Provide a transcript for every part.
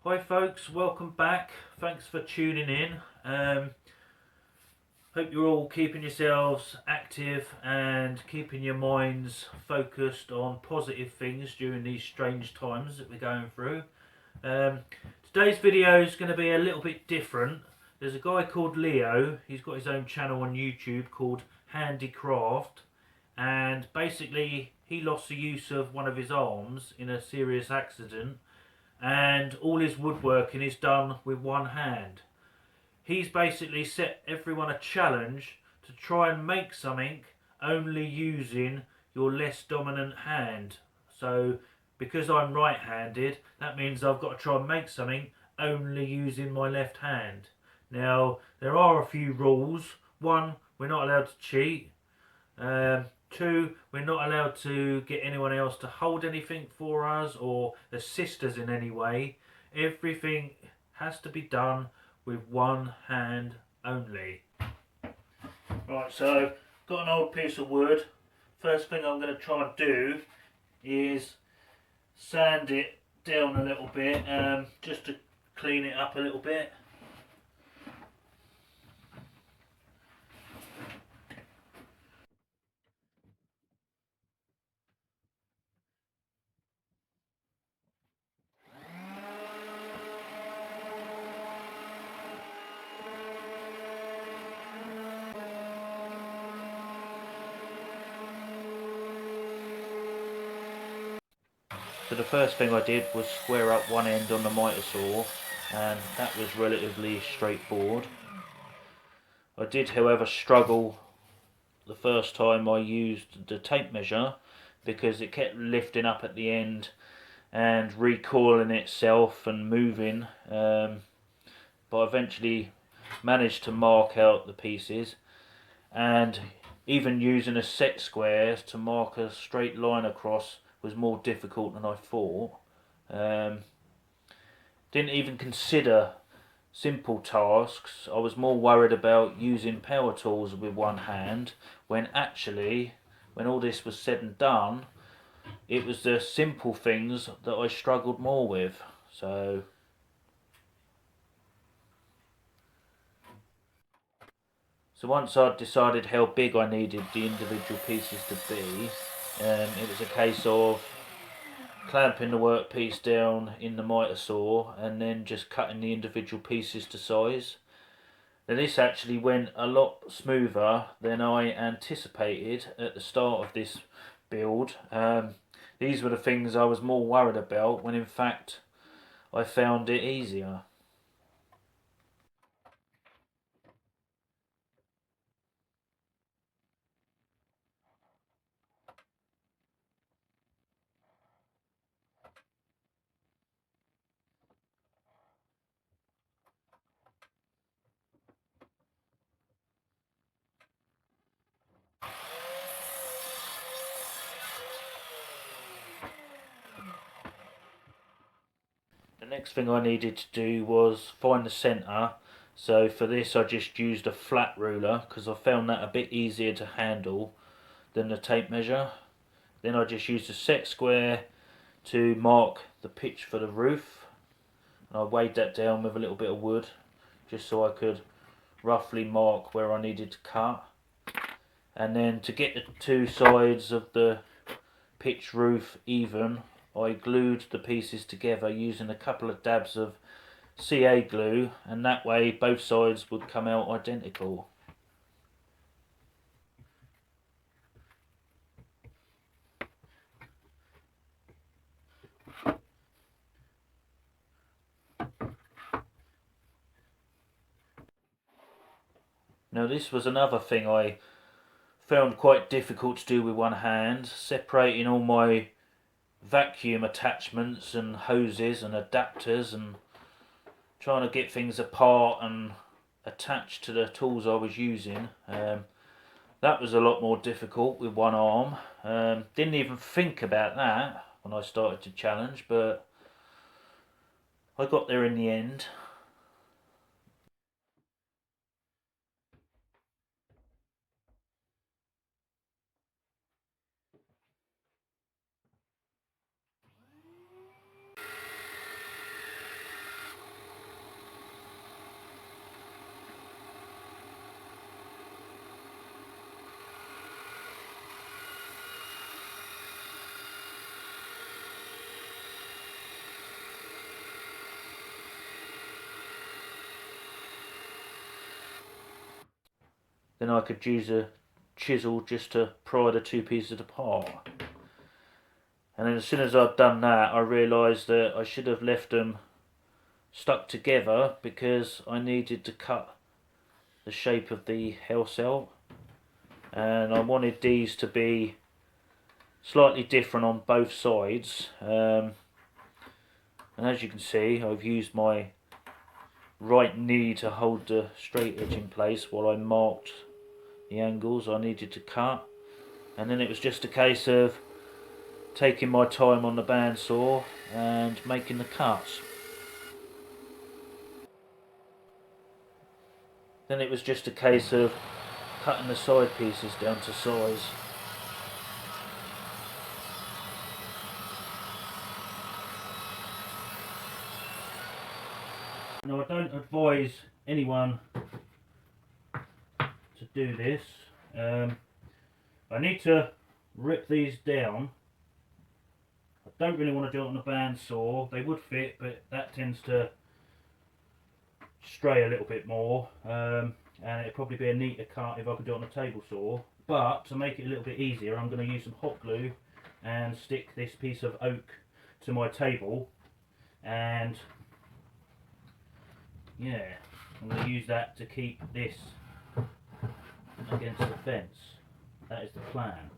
Hi folks, welcome back. Thanks for tuning in. Hope you're all keeping yourselves active and keeping your minds focused on positive things during these strange times that we're going through. Um, Today's video is going to be a little bit different. There's a guy called Leo. He's got his own channel on YouTube called Handicraft, and basically he lost the use of one of his arms in a serious accident, and all his woodworking is done with one hand. He's basically set everyone a challenge to try and make something only using your less dominant hand. So because I'm right-handed, that means I've got to try and make something only using my left hand. Now, there are a few rules. One, we're not allowed to cheat. Two, we're not allowed to get anyone else to hold anything for us or assist us in any way. Everything has to be done with one hand only. Right, so got an old piece of wood. First thing I'm going to try and do is sand it down a little bit, just to clean it up a little bit. So the first thing I did was square up one end on the miter saw, and that was relatively straightforward. I did, however, struggle the first time I used the tape measure because it kept lifting up at the end and recoiling itself and moving, but I eventually managed to mark out the pieces, and even using a set square to mark a straight line across was more difficult than I thought. Didn't even consider simple tasks. I was more worried about using power tools with one hand, when actually, when all this was said and done, it was the simple things that I struggled more with. So once I'd decided how big I needed the individual pieces to be, it was a case of clamping the workpiece down in the miter saw and then just cutting the individual pieces to size. Now this actually went a lot smoother than I anticipated at the start of this build. These were the things I was more worried about, when in fact I found it easier. The next thing I needed to do was find the centre. So for this I just used a flat ruler because I found that a bit easier to handle than the tape measure. Then I just used a set square to mark the pitch for the roof. And I weighed that down with a little bit of wood just so I could roughly mark where I needed to cut. And then to get the two sides of the pitch roof even, I glued the pieces together using a couple of dabs of CA glue, and that way both sides would come out identical. Now this was another thing I found quite difficult to do with one hand, separating all my vacuum attachments and hoses and adapters and trying to get things apart and attached to the tools I was using. That was a lot more difficult with one arm. Didn't even think about that when I started to challenge, but I got there in the end. then I could use a chisel just to pry the two pieces apart. And then as soon as I'd done that, I realised that I should have left them stuck together because I needed to cut the shape of the house out, and I wanted these to be slightly different on both sides. And as you can see, I've used my right knee to hold the straight edge in place while I marked the angles I needed to cut, and then it was just a case of taking my time on the bandsaw and making the cuts. Then it was just a case of cutting the side pieces down to size. Now, I don't advise anyone to do this. I need to rip these down. I don't really want to do it on a bandsaw. They would fit, but that tends to stray a little bit more, and it'd probably be a neater cut if I could do it on a table saw. But to make it a little bit easier, I'm going to use some hot glue and stick this piece of oak to my table, and yeah, I'm going to use that to keep this against the fence. That is the plan.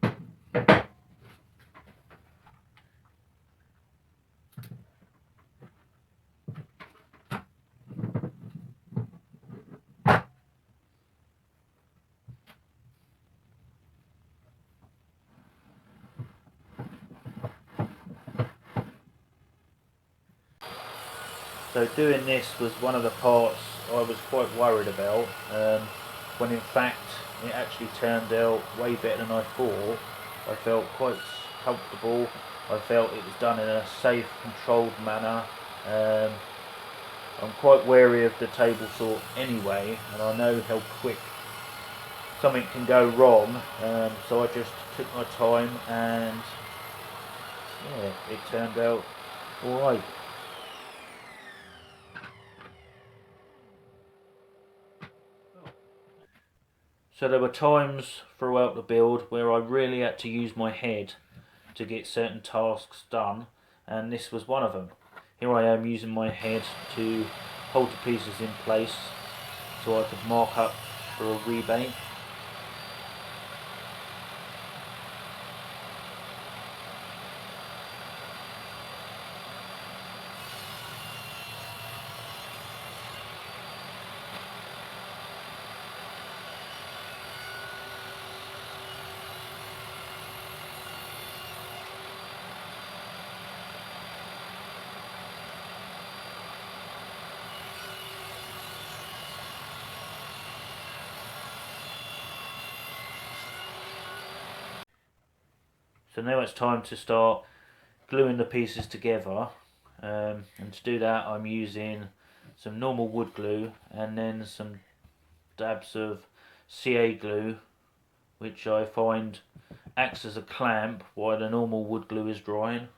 So doing this was one of the parts I was quite worried about, when in fact it actually turned out way better than I thought. I felt quite comfortable. I felt it was done in a safe, controlled manner. I'm quite wary of the table saw anyway, and I know how quick something can go wrong, so I just took my time, and yeah, it turned out alright. So there were times throughout the build where I really had to use my head to get certain tasks done, and this was one of them. Here I am using my head to hold the pieces in place so I could mark up for a rebate. So now it's time to start gluing the pieces together, and to do that I'm using some normal wood glue and then some dabs of CA glue, which I find acts as a clamp while the normal wood glue is drying.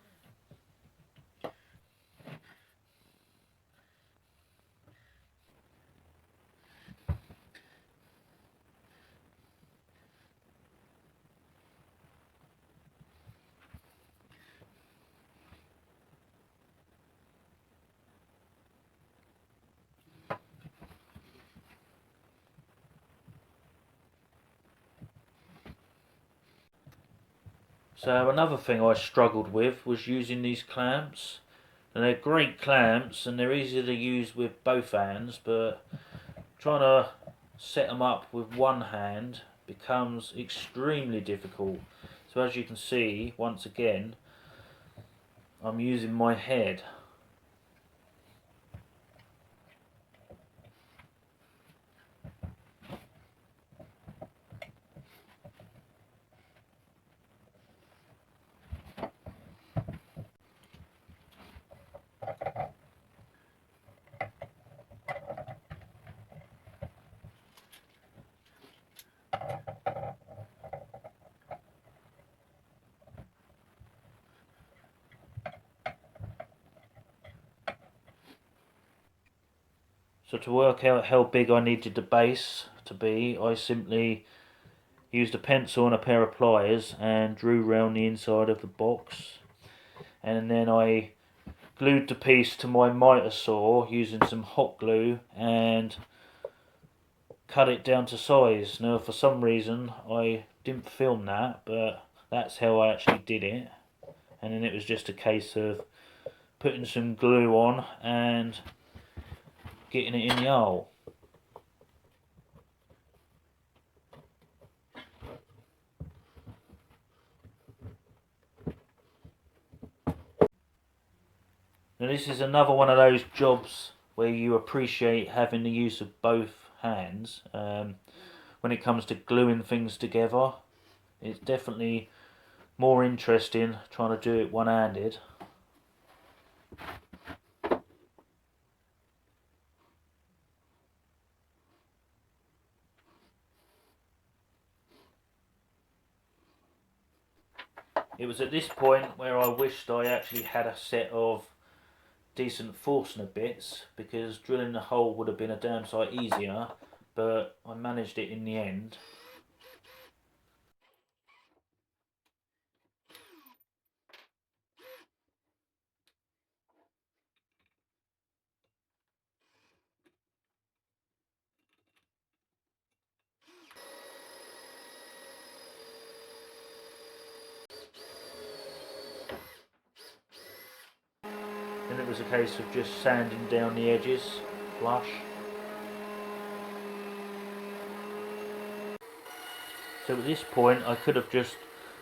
So another thing I struggled with was using these clamps. And they're great clamps and they're easy to use with both hands, but trying to set them up with one hand becomes extremely difficult. So as you can see, once again, I'm using my head. So to work out how big I needed the base to be, I simply used a pencil and a pair of pliers and drew round the inside of the box, and then I glued the piece to my miter saw using some hot glue and cut it down to size. Now for some reason I didn't film that, but that's how I actually did it, and then it was just a case of putting some glue on and getting it in the hole. Now this is another one of those jobs where you appreciate having the use of both hands. When it comes to gluing things together, it's definitely more interesting trying to do it one-handed. It was at this point where I wished I actually had a set of decent Forstner bits, because drilling the hole would have been a damn sight easier, but I managed it in the end. Then it was a case of just sanding down the edges flush. So at this point I could have just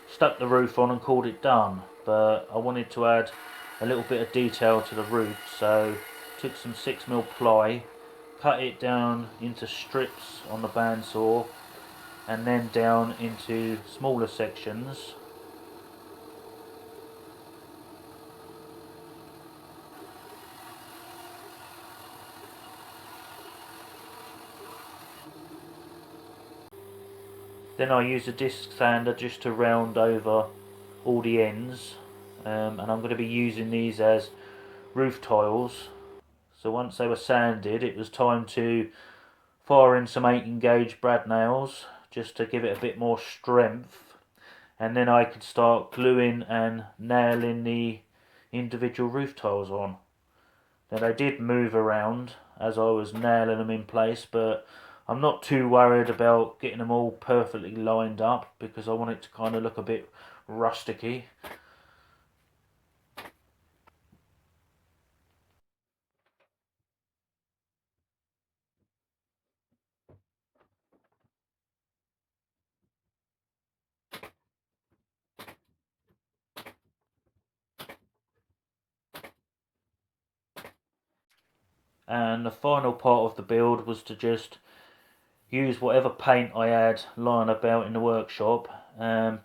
stuck the roof on and called it done, but I wanted to add a little bit of detail to the roof, so took some 6mm ply, cut it down into strips on the bandsaw and then down into smaller sections. Then I use a disc sander just to round over all the ends, and I'm going to be using these as roof tiles. So once they were sanded, it was time to fire in some 18 gauge brad nails just to give it a bit more strength, and then I could start gluing and nailing the individual roof tiles on. Now they did move around as I was nailing them in place, but I'm not too worried about getting them all perfectly lined up because I want it to kind of look a bit rusticy. And the final part of the build was to just use whatever paint I had lying about in the workshop,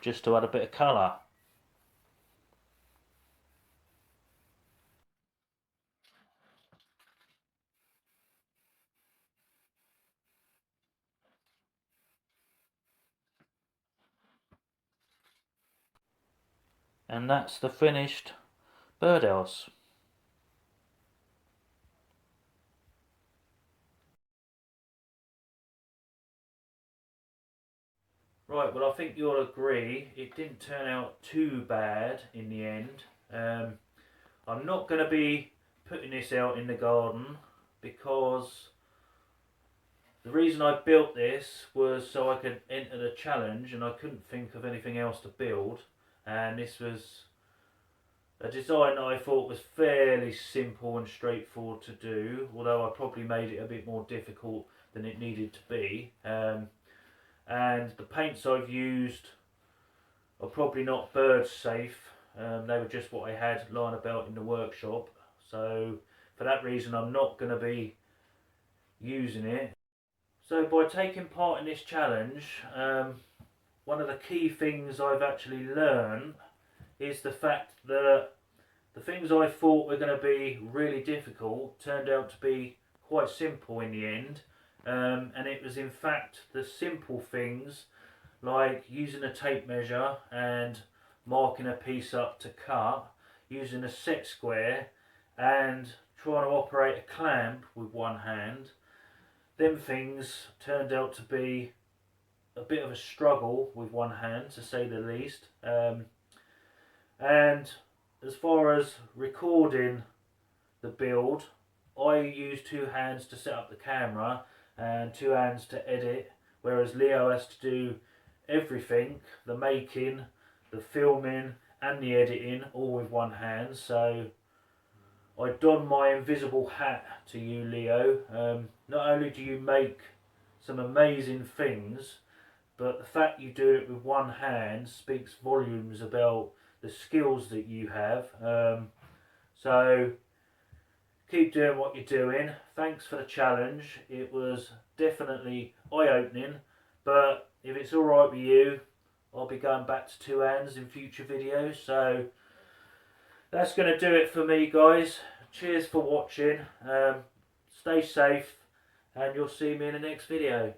just to add a bit of colour. And that's the finished birdhouse. Right, well I think you'll agree it didn't turn out too bad in the end. I'm not going to be putting this out in the garden because the reason I built this was so I could enter the challenge, and I couldn't think of anything else to build, and this was a design that I thought was fairly simple and straightforward to do, although I probably made it a bit more difficult than it needed to be. And the paints I've used are probably not bird safe. They were just what I had lying about in the workshop, so for that reason I'm not going to be using it. So by taking part in this challenge, one of the key things I've actually learned is the fact that the things I thought were going to be really difficult turned out to be quite simple in the end. And it was in fact the simple things like using a tape measure and marking a piece up to cut, using a set square and trying to operate a clamp with one hand, them things turned out to be a bit of a struggle with one hand, to say the least. And as far as recording the build, I use two hands to set up the camera and two hands to edit, whereas Leo has to do everything, the making, the filming and the editing, all with one hand. So I don my invisible hat to you, Leo. Not only do you make some amazing things, but the fact you do it with one hand speaks volumes about the skills that you have. So keep doing what you're doing. Thanks for the challenge. It was definitely eye-opening, but if it's alright with you, I'll be going back to two hands in future videos. So that's going to do it for me, guys. Cheers for watching. Stay safe, and you'll see me in the next video.